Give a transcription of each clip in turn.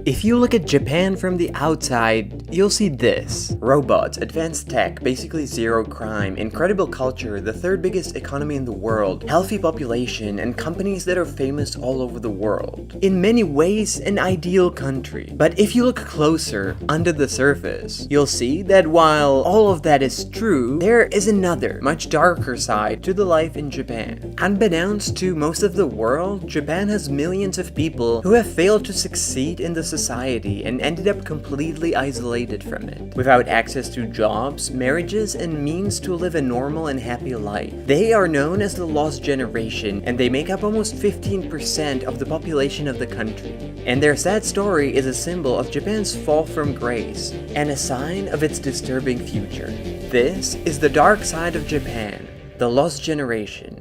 If you look at Japan from the outside, you'll see this. Robots, advanced tech, basically zero crime, incredible culture, the third biggest economy in the world, healthy population, and companies that are famous all over the world. In many ways, an ideal country. But if you look closer, under the surface, you'll see that while all of that is true, there is another, much darker side to the life in Japan. Unbeknownst to most of the world, Japan has millions of people who have failed to succeed in the society and ended up completely isolated from it, without access to jobs, marriages, and means to live a normal and happy life. They are known as the lost generation, and they make up almost 15% of the population of the country. And their sad story is a symbol of Japan's fall from grace, and a sign of its disturbing future. This is the dark side of Japan, the lost generation.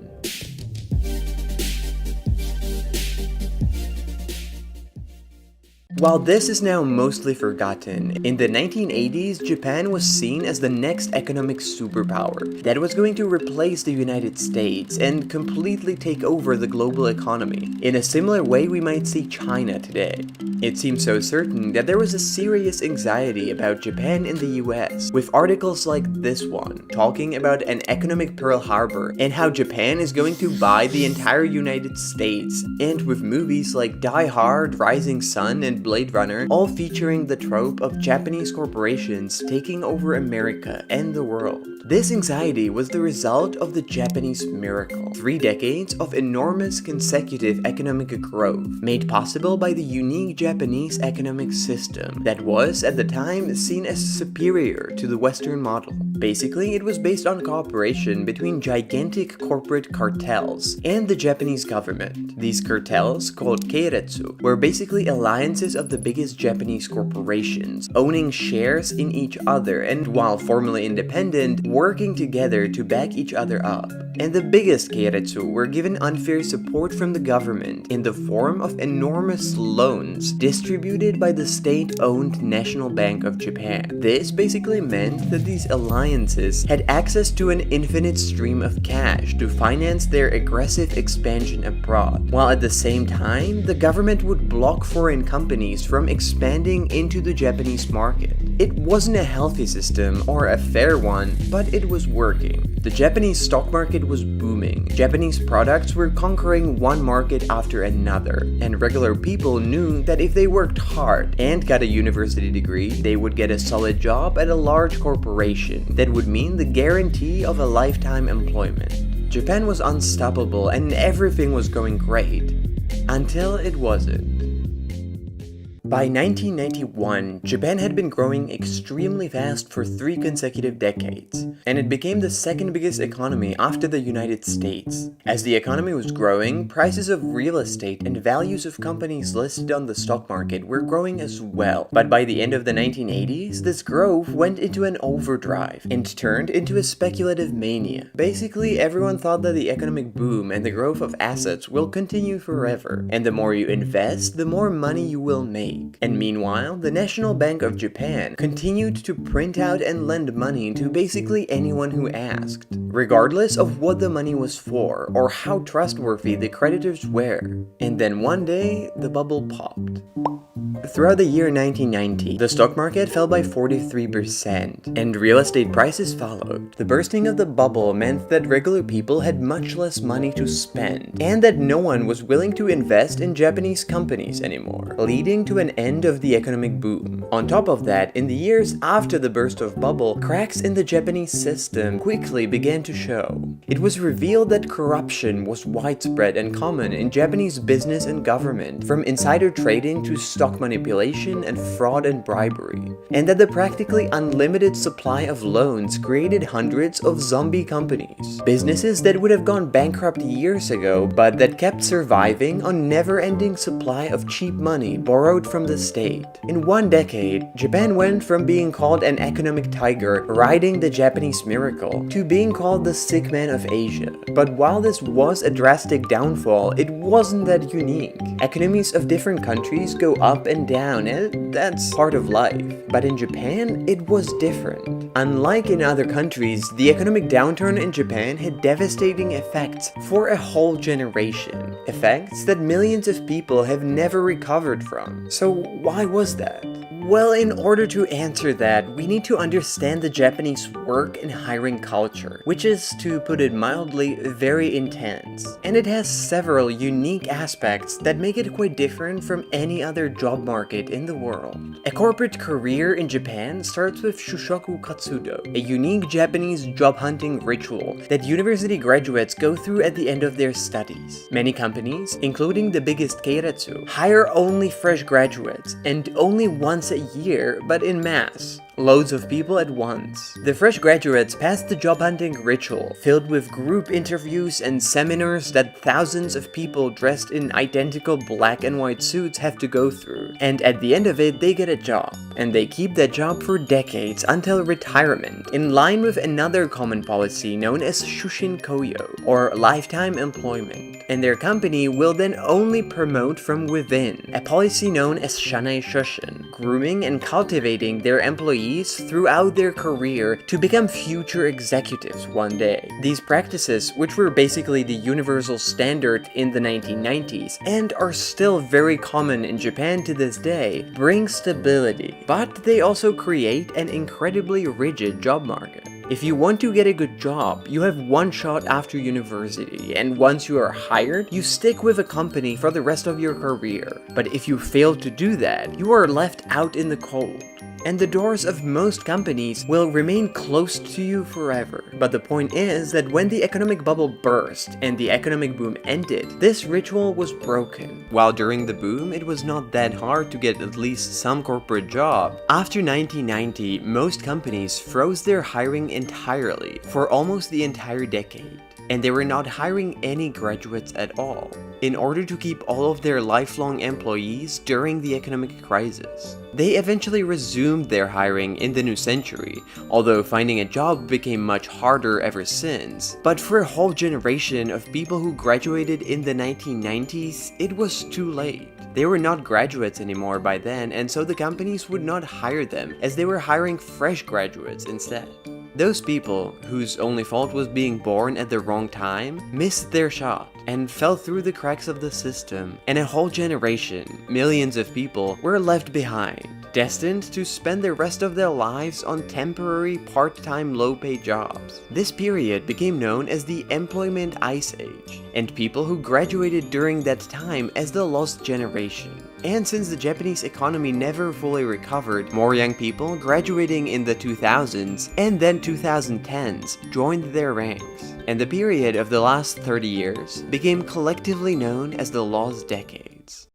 While this is now mostly forgotten, in the 1980s, Japan was seen as the next economic superpower that was going to replace the United States and completely take over the global economy, in a similar way we might see China today. It seems so certain that there was a serious anxiety about Japan in the US, with articles like this one, talking about an economic Pearl Harbor and how Japan is going to buy the entire United States, and with movies like Die Hard, Rising Sun, and Blade Runner, all featuring the trope of Japanese corporations taking over America and the world. This anxiety was the result of the Japanese miracle. 3 decades of enormous consecutive economic growth, made possible by the unique Japanese economic system that was, at the time, seen as superior to the Western model. Basically, it was based on cooperation between gigantic corporate cartels and the Japanese government. These cartels, called keiretsu, were basically alliances of the biggest Japanese corporations, owning shares in each other and, while formally independent, working together to back each other up. And the biggest keiretsu were given unfair support from the government in the form of enormous loans distributed by the state-owned National Bank of Japan. This basically meant that these alliances had access to an infinite stream of cash to finance their aggressive expansion abroad, while at the same time, the government would block foreign companies from expanding into the Japanese market. It wasn't a healthy system or a fair one, but it was working. The Japanese stock market was booming. Japanese products were conquering one market after another, and regular people knew that if they worked hard and got a university degree, they would get a solid job at a large corporation that would mean the guarantee of a lifetime employment. Japan was unstoppable and everything was going great, until it wasn't. By 1991, Japan had been growing extremely fast for 3 consecutive decades, and it became the second biggest economy after the United States. As the economy was growing, prices of real estate and values of companies listed on the stock market were growing as well. But by the end of the 1980s, this growth went into an overdrive and turned into a speculative mania. Basically, everyone thought that the economic boom and the growth of assets will continue forever, and the more you invest, the more money you will make. And meanwhile, the National Bank of Japan continued to print out and lend money to basically anyone who asked, regardless of what the money was for or how trustworthy the creditors were. And then one day, the bubble popped. Throughout the year 1990, the stock market fell by 43%, and real estate prices followed. The bursting of the bubble meant that regular people had much less money to spend, and that no one was willing to invest in Japanese companies anymore, leading to an end of the economic boom. On top of that, in the years after the burst of bubble, cracks in the Japanese system quickly began to show. It was revealed that corruption was widespread and common in Japanese business and government, from insider trading to stock manipulation and fraud and bribery, and that the practically unlimited supply of loans created hundreds of zombie companies. Businesses that would have gone bankrupt years ago, but that kept surviving on never-ending supply of cheap money borrowed from the state. In 1 decade, Japan went from being called an economic tiger riding the Japanese miracle to being called the sick man of Asia. But while this was a drastic downfall, it wasn't that unique. Economies of different countries go up and down, and that's part of life. But in Japan, it was different. Unlike in other countries, the economic downturn in Japan had devastating effects for a whole generation. Effects that millions of people have never recovered from. So So why was that? Well, in order to answer that, we need to understand the Japanese work and hiring culture, which is, to put it mildly, very intense. And it has several unique aspects that make it quite different from any other job market in the world. A corporate career in Japan starts with Shushoku Katsudo, a unique Japanese job hunting ritual that university graduates go through at the end of their studies. Many companies, including the biggest Keiretsu, hire only fresh graduates, and only once a year, but in mass. Loads of people at once. The fresh graduates pass the job hunting ritual, filled with group interviews and seminars that thousands of people dressed in identical black and white suits have to go through. And at the end of it, they get a job. And they keep that job for decades until retirement, in line with another common policy known as Shushin Koyo, or lifetime employment. And their company will then only promote from within, a policy known as Shanai Shoshin, grooming and cultivating their employees throughout their career to become future executives one day. These practices, which were basically the universal standard in the 1990s and are still very common in Japan to this day, bring stability, but they also create an incredibly rigid job market. If you want to get a good job, you have one shot after university, and once you are hired, you stick with a company for the rest of your career. But if you fail to do that, you are left out in the cold. And the doors of most companies will remain closed to you forever. But the point is that when the economic bubble burst and the economic boom ended, this ritual was broken. While during the boom, it was not that hard to get at least some corporate job. After 1990, most companies froze their hiring entirely for almost the entire decade. And they were not hiring any graduates at all, in order to keep all of their lifelong employees during the economic crisis. They eventually resumed their hiring in the new century, although finding a job became much harder ever since. But for a whole generation of people who graduated in the 1990s, it was too late. They were not graduates anymore by then, and so the companies would not hire them, as they were hiring fresh graduates instead. Those people, whose only fault was being born at the wrong time, missed their shot and fell through the cracks of the system, and a whole generation, millions of people, were left behind, destined to spend the rest of their lives on temporary, part-time, low-paid jobs. This period became known as the Employment Ice Age, and people who graduated during that time as the Lost Generation. And since the Japanese economy never fully recovered, more young people graduating in the 2000s and then 2010s joined their ranks. And the period of the last 30 years became collectively known as the Lost Decades.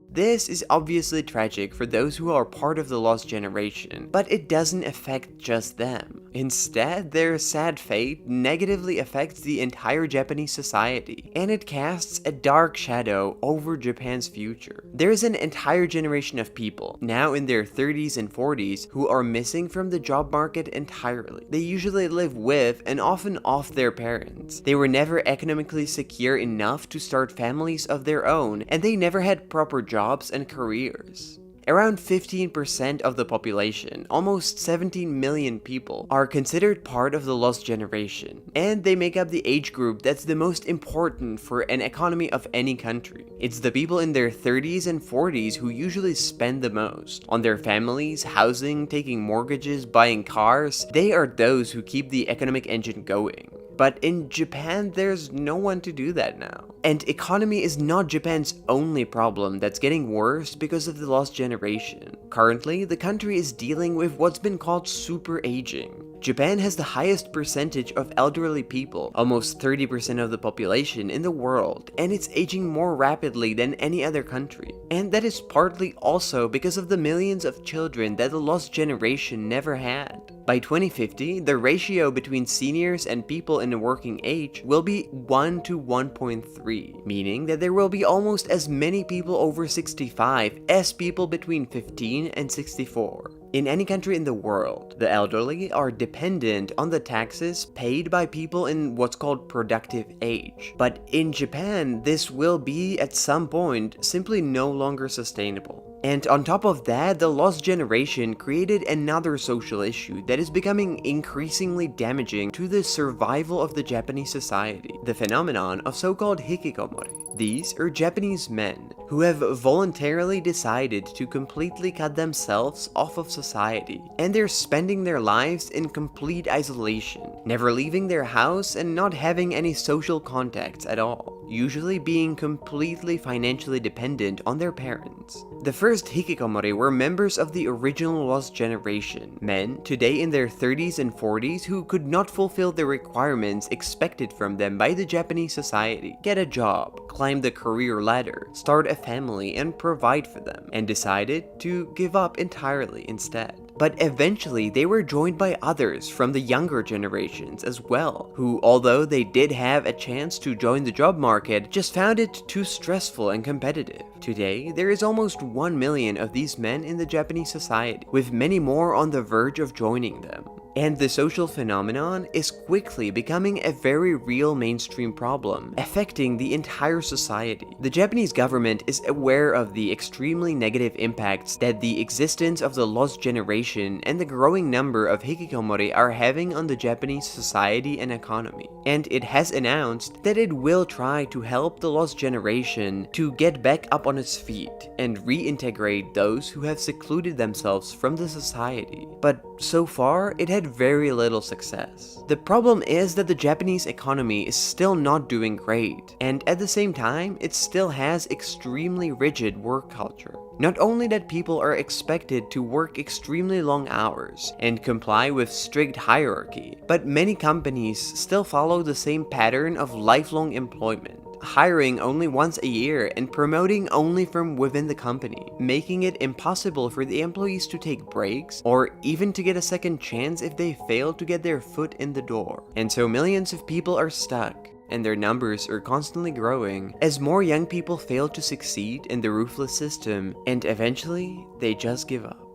This is obviously tragic for those who are part of the lost generation, but it doesn't affect just them. Instead, their sad fate negatively affects the entire Japanese society, and it casts a dark shadow over Japan's future. There is an entire generation of people, now in their 30s and 40s, who are missing from the job market entirely. They usually live with and often off their parents. They were never economically secure enough to start families of their own, and they never had proper jobs and careers. Around 15% of the population, almost 17 million people, are considered part of the lost generation, and they make up the age group that's the most important for an economy of any country. It's the people in their 30s and 40s who usually spend the most on their families, housing, taking mortgages, buying cars. They are those who keep the economic engine going. But in Japan, there's no one to do that now. And economy is not Japan's only problem that's getting worse because of the lost generation. Currently, the country is dealing with what's been called super aging. Japan has the highest percentage of elderly people, almost 30% of the population in the world, and it's aging more rapidly than any other country. And that is partly also because of the millions of children that the lost generation never had. By 2050, the ratio between seniors and people in the working age will be 1 to 1.3, meaning that there will be almost as many people over 65 as people between 15 and 64. In any country in the world, the elderly are dependent on the taxes paid by people in what's called productive age. But in Japan, this will be at some point simply no longer sustainable. And on top of that, the lost generation created another social issue that is becoming increasingly damaging to the survival of the Japanese society, the phenomenon of so-called hikikomori. These are Japanese men who have voluntarily decided to completely cut themselves off of society, and they're spending their lives in complete isolation, never leaving their house and not having any social contacts at all, usually being completely financially dependent on their parents. The first hikikomori were members of the original lost generation, men today in their 30s and 40s who could not fulfill the requirements expected from them by the Japanese society, get a job, climb the career ladder, start a family and provide for them, and decided to give up entirely instead. But eventually they were joined by others from the younger generations as well, who, although they did have a chance to join the job market, just found it too stressful and competitive. Today, there is almost 1 million of these men in the Japanese society, with many more on the verge of joining them. And the social phenomenon is quickly becoming a very real mainstream problem, affecting the entire society. The Japanese government is aware of the extremely negative impacts that the existence of the lost generation and the growing number of hikikomori are having on the Japanese society and economy. And it has announced that it will try to help the lost generation to get back up on its feet and reintegrate those who have secluded themselves from the society. But so far, it had very little success. The problem is that the Japanese economy is still not doing great, and at the same time, it still has extremely rigid work culture. Not only that people are expected to work extremely long hours and comply with strict hierarchy, but many companies still follow the same pattern of lifelong employment, hiring only once a year and promoting only from within the company, making it impossible for the employees to take breaks or even to get a second chance if they fail to get their foot in the door. And so millions of people are stuck, and their numbers are constantly growing as more young people fail to succeed in the ruthless system, and eventually they just give up.